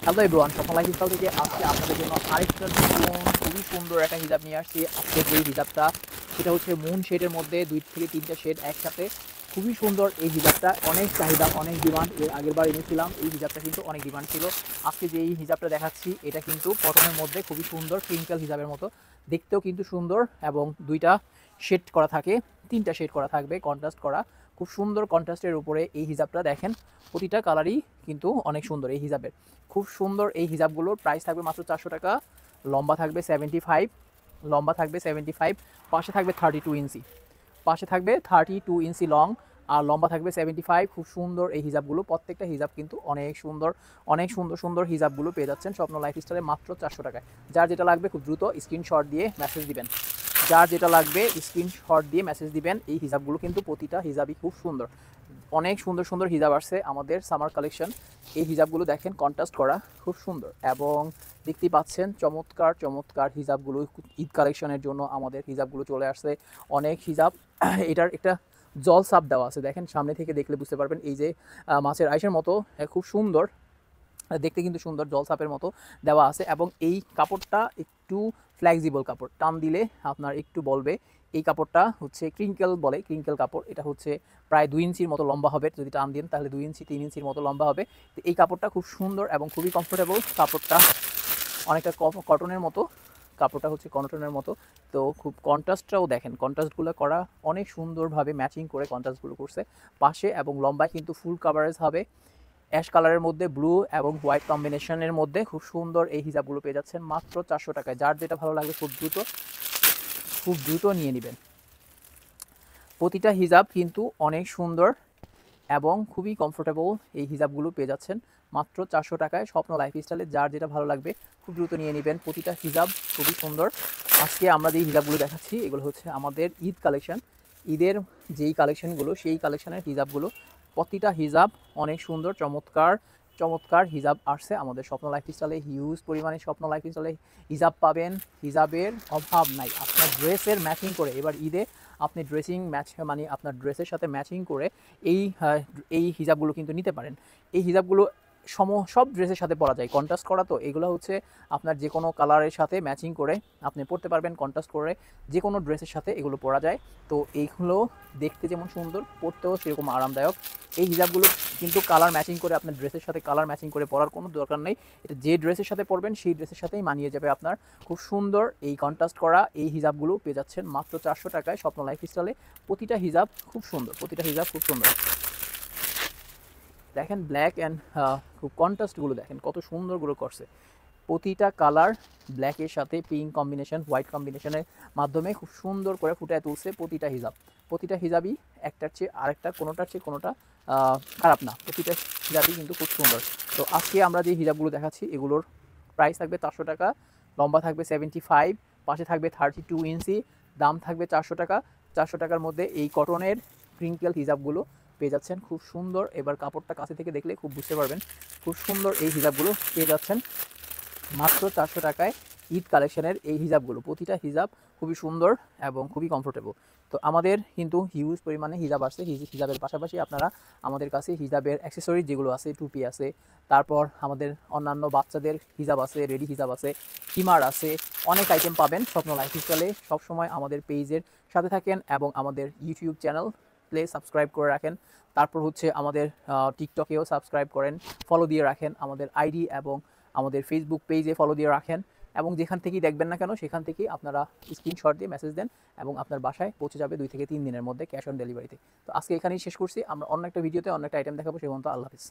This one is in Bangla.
হ্যালো এভরিওয়ান, স্বপ্ন লাইফস্টাইল থেকে আজকে আপনাদের জন্য আরেকটা নতুন খুবই সুন্দর একটা হিজাব নিয়ে আসছি। আজকে যে হিজাবটা সেটা হচ্ছে মুন শেডের মধ্যে 2 থেকে 3টা শেড একসাথে। খুবই সুন্দর এই হিজাবটা, অনেক চাহিদা, অনেক ডিমান্ড। এর আগেরবার এনেছিলাম, এই হিজাবটা কিন্তু অনেক ডিমান্ড ছিল। আজকে যে এই হিজাবটা দেখাচ্ছি এটা কিন্তু কটনের মধ্যে খুবই সুন্দর, ক্রিঙ্কেল হিজাবের মতো দেখতেও কিন্তু সুন্দর, এবং 2টা শেড করা থাকে, 3টা শেড করা থাকবে কন্ট্রাস্ট করা। খুব সুন্দর কন্ট্রাস্টের উপরে এই হিজাবটা দেখেন, প্রতিটা কালারই কিন্তু অনেক সুন্দর এই হিজাবের। খুব সুন্দর এই হিজাবগুলোর প্রাইস থাকবে মাত্র 400 টাকা। লম্বা থাকবে 75, লম্বা থাকবে 75, পাশে থাকবে 32 ইঞ্চি, পাশে থাকবে 32 ইঞ্চি লং, আর লম্বা থাকবে 75। খুব সুন্দর এই হিজাবগুলো, প্রত্যেকটা হিজাব কিন্তু অনেক সুন্দর, অনেক সুন্দর সুন্দর হিজাবগুলো পেয়ে যাচ্ছেন স্বপ্ন লাইফস্টাইলে মাত্র 400 টাকায়। যার যেটা লাগবে খুব দ্রুত স্ক্রিনশট দিয়ে মেসেজ দিবেন, যার যেটা লাগবে স্ক্রিনশট দিয়ে মেসেজ দিবেন। এই হিজাবগুলো কিন্তু প্রতিটা হিজাবই খুব সুন্দর, অনেক সুন্দর সুন্দর হিজাব আসছে আমাদের সামার কালেকশন। এই হিজাবগুলো দেখেন কন্ট্রাস্ট করা, খুব সুন্দর, এবং দেখতেই পাচ্ছেন চমৎকার চমৎকার হিজাবগুলো। ঈদ কালেকশনের জন্য আমাদের হিজাবগুলো চলে আসছে, অনেক হিজাব। এটার একটা জল সাপ দেওয়া আছে, দেখেন সামনে থেকে দেখলে বুঝতে পারবেন। এই যে মাছের আইসের মতো খুব সুন্দর দেখতে, কিন্তু সুন্দর জল সাপের মতো দেওয়া আছে, এবং এই কাপড়টা একটু ফ্লেক্সিবল কাপড়, টান দিলে আপনার একটু বলবে। এই কাপড়টা হচ্ছে ক্রিঙ্কেল বলে, ক্রিঙ্কেল কাপড়। এটা হচ্ছে প্রায় 2 ইঞ্চির মতো লম্বা হবে, যদি টান দিন তাহলে 2 ইঞ্চি 3 ইঞ্চির মতো লম্বা হবে। তো এই কাপড়টা খুব সুন্দর এবং খুবই কমফোর্টেবল। কাপড়টা অনেকটা কটনের মতো, কাপড়টা হচ্ছে কটনের মতো। তো খুব কন্ট্রাস্টটাও দেখেন, কন্ট্রাস্টগুলো করা অনেক সুন্দরভাবে ম্যাচিং করে কন্ট্রাস্টগুলো করছে। পাশে এবং লম্বায় কিন্তু ফুল কাভারেজ হবে, অ্যাশ কালারের মধ্যে ব্লু এবং হোয়াইট কম্বিনেশনের মধ্যে খুব সুন্দর এই হিজাবগুলো পেয়ে যাচ্ছেন মাত্র 400 টাকায়। যার যেটা ভালো লাগে খুব দ্রুত নিয়ে নেবেন। প্রতিটা হিজাব কিন্তু অনেক সুন্দর এবং খুবই কমফোর্টেবল। এই হিজাবগুলো পেয়ে যাচ্ছেন মাত্র 400 টাকায় স্বপ্ন লাইফস্টাইলে। যার যেটা ভালো লাগবে খুব দ্রুত নিয়ে নেবেন, প্রতিটা হিজাব খুবই সুন্দর। আজকে আমরা যেই হিজাবগুলো দেখাচ্ছি এগুলো হচ্ছে আমাদের ঈদ কালেকশন, ঈদের যেই কালেকশনগুলো সেই কালেকশনের হিজাবগুলো। প্রতিটা হিজাব অনেক সুন্দর, চমৎকার চমৎকার হিজাব আসছে আমাদের স্বপ্ন লাইফস্টাইলে। হিউজ পরিমাণে স্বপ্ন লাইফস্টাইলে হিজাব পাবেন, হিজাবের অভাব নাই। আপনার ড্রেসের ম্যাচিং করে এবার ঈদে আপনি ড্রেসিং ম্যাচ মানে আপনার ড্রেসের সাথে ম্যাচিং করে এই এই হিজাবগুলো কিন্তু নিতে পারেন। এই হিজাবগুলো সব ড্রেসের সাথে পরা যায়, কন্ট্রাস্ট করা, তো এগুলো হচ্ছে আপনার যে কোনো কালারের সাথে ম্যাচিং করে আপনি পরতে পারবেন। কন্ট্রাস্ট করে যে কোনো ড্রেসের সাথে এগুলো পরা যায়। তো এইগুলো দেখতে যেমন সুন্দর, পরতেও সেরকম আরামদায়ক। এই হিজাবগুলো কিন্তু কালার ম্যাচিং করে আপনার ড্রেসের সাথে কালার ম্যাচিং করে পরার কোনো দরকার নেই। এটা যে ড্রেসের সাথে পরবেন সেই ড্রেসের সাথেই মানিয়ে যাবে আপনার। খুব সুন্দর এই কন্ট্রাস্ট করা এই হিজাবগুলো পেয়ে যাচ্ছেন মাত্র 400 টাকায় স্বপ্ন লাইফস্টাইলে। প্রতিটা হিজাব খুব সুন্দর, প্রতিটা হিজাব খুব সুন্দর। দেখেন ব্ল্যাক অ্যান্ড খুব কন্ট্রাস্টগুলো দেখেন কত সুন্দরগুলো করছে। প্রতিটা কালার ব্ল্যাকের সাথে পিঙ্ক কম্বিনেশন, হোয়াইট কম্বিনেশনের মাধ্যমে খুব সুন্দর করে ফুটিয়ে তুলছে প্রতিটা হিজাব। প্রতিটা হিজাবই একটার চেয়ে আরেকটা, কোনোটার চেয়ে কোনোটা খারাপ না, প্রতিটা হিজাবই কিন্তু খুব সুন্দর। তো আজকে আমরা যে হিজাবগুলো দেখাচ্ছি এগুলোর প্রাইস থাকবে 400 টাকা, লম্বা থাকবে 75, পাশে থাকবে 32 ইঞ্চি, দাম থাকবে 400 টাকা। 400 টাকার মধ্যে এই কটনের ক্রিঙ্কেল হিজাবগুলো পেয়ে যাচ্ছেন খুব সুন্দর। এবার কাপড়টা কাছে থেকে দেখলে খুব বুঝতে পারবেন, খুব সুন্দর এই হিজাবগুলো পেয়ে যাচ্ছেন মাত্র 400 টাকায়। ঈদ কালেকশনের এই হিজাবগুলো, প্রতিটা হিজাব খুবই সুন্দর এবং খুবই কমফোর্টেবল। তো আমাদের কিন্তু হিউজ পরিমাণে হিজাব আসছে। হিজাবের পাশাপাশি আপনারা আমাদের কাছে হিজাবের অ্যাক্সেসরিজ যেগুলো আছে, টুপি আছে, তারপর আমাদের অন্যান্য বাচ্চাদের হিজাব আছে, রেডি হিজাব আছে, হিমার আছে, অনেক আইটেম পাবেন স্বপ্ন লাইফস্টাইলে। সবসময় আমাদের পেজের সাথে থাকেন এবং আমাদের ইউটিউব চ্যানেল প্লিজ সাবস্ক্রাইব করে রাখেন। তারপর হচ্ছে আমাদের টিকটকেও সাবস্ক্রাইব করেন, ফলো দিয়ে রাখেন আমাদের আইডি, এবং আমাদের ফেসবুক পেজে ফলো দিয়ে রাখেন। এবং যেখান থেকেই দেখবেন না কেন সেখান থেকেই আপনারা স্ক্রিনশট দিয়ে মেসেজ দেন এবং আপনার বাসায় পৌঁছে যাবে 2 থেকে 3 দিনের মধ্যে ক্যাশ অন ডেলিভারিতে। তো আজকে এখানেই শেষ করছি, আমরা অন্য একটা ভিডিওতে অন্য একটা আইটেম দেখাবো। সে পর্যন্ত আল্লাহ হাফিজ।